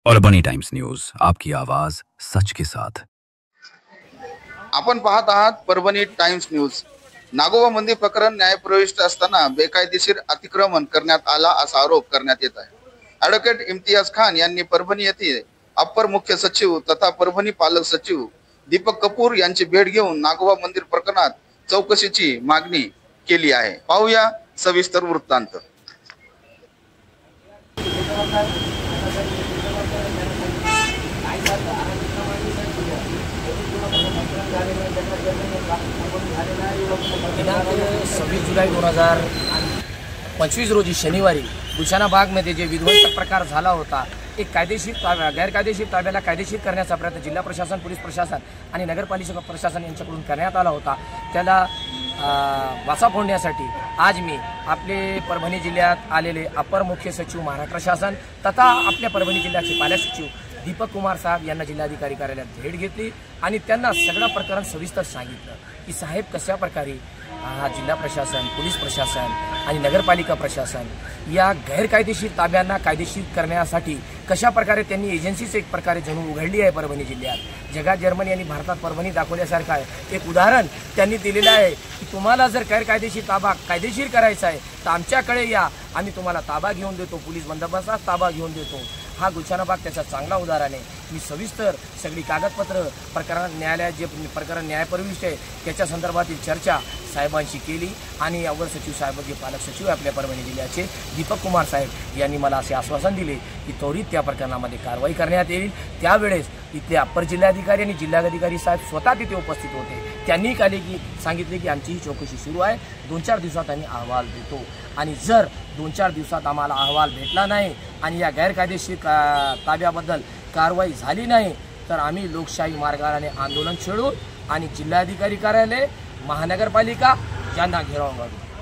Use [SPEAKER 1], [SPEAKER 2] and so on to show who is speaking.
[SPEAKER 1] Parbhani times news, आपकी आवाज सच के साथ।
[SPEAKER 2] आपण पाहत आहात परभणी टाइम्स न्यूज। नागोबा मंदिर प्रकरण न्यायप्रविष्ट असताना बेकायदेशीर अतिक्रमण करण्यात आला असा आरोप करण्यात येत आहे। ॲडव्होकेट इम्तियाज खान यांनी परभणी येथे अप्पर मुख्य सचिव तथा परभणी पालक सचिव दीपक कपूर यांची भेट घेऊन नागोबा मंदिर प्रकरणात चौकशीची मागणी केली आहे। पाहूया सविस्तर वृत्तांत।
[SPEAKER 3] दिनांक 26 जुलै 2025 रोजी शनिवारी गुलशाना बागमध्ये जे विध्वंसक प्रकार झाला होता, एक गैरकायदेशीर ताब्याला कायदेशीर करण्याचा प्रयत्न जिल्हा प्रशासन, पोलीस प्रशासन आणि नगरपालिका प्रशासन यांच्याकडून करण्यात आला होता। त्याला वाचा फोडण्यासाठी आज मी आपले परभणी जिल्ह्यात आलेले अपर मुख्य सचिव महाराष्ट्र शासन तथा आपल्या परभणी जिल्ह्याचे पालक सचिव दीपक कुमार साहेब यांना जिल्हाधिकारी कार्यालयात भेट घेतली आणि त्यांना सगळं प्रकरण सविस्तर सांगितलं की साहेब कशा प्रकारे जिल्हा प्रशासन, पोलीस प्रशासन आणि नगरपालिका प्रशासन या गैरकायदेशीर ताब्यांना कायदेशीर करण्यासाठी कशा प्रकारे त्यांनी एजन्सीच एक प्रकारे जणू उघडली आहे। परभणी जिल्ह्यात जगात जर्मनी आणि भारतात परभणी दाखवल्यासारखं आहे। एक उदाहरण त्यांनी दिलेलं आहे की तुम्हाला जर गैरकायदेशीर ताबा कायदेशीर करायचा आहे तर आमच्याकडे या, आम्ही तुम्हाला ताबा घेऊन देतो, पोलीस बंदोबस्तात ताबा घेऊन देतो। हा गुलशाना बाग त्याचा चांगला उदाहरण आहे। मी सविस्तर सगळी कागदपत्र प्रकरण न्यायालयात जे प्रकरण न्यायप्रविष्ट आहे त्याच्या संदर्भातील चर्चा साहेबांशी केली आणि अवर सचिव साहेब जे पालक सचिव आपल्या परभणी जिल्ह्याचे दीपक कुमार साहेब यांनी मला असे आश्वासन दिले की त्वरित त्या प्रकरणामध्ये कारवाई करण्यात येईल। त्यावेळेस इथले अप्पर जिल्हाधिकारी आणि जिल्हाधिकारी साहेब स्वतः तिथे उपस्थित होते। त्यांनी सांगितले की आमची ही चौकशी सुरू आहे, 2-4 दिवसात आम्ही अहवाल देतो आणि जर 2-4 दिवसात आम्हाला अहवाल भेटला नाही आणि या गैरकायदेशीर ताब्याबद्दल कारवाई झाली नाही तर आम्ही लोकशाही मार्गाने आंदोलन छेडू आणि जिल्हाधिकारी कार्यालय, महानगरपालिका यांना घेराव घालू।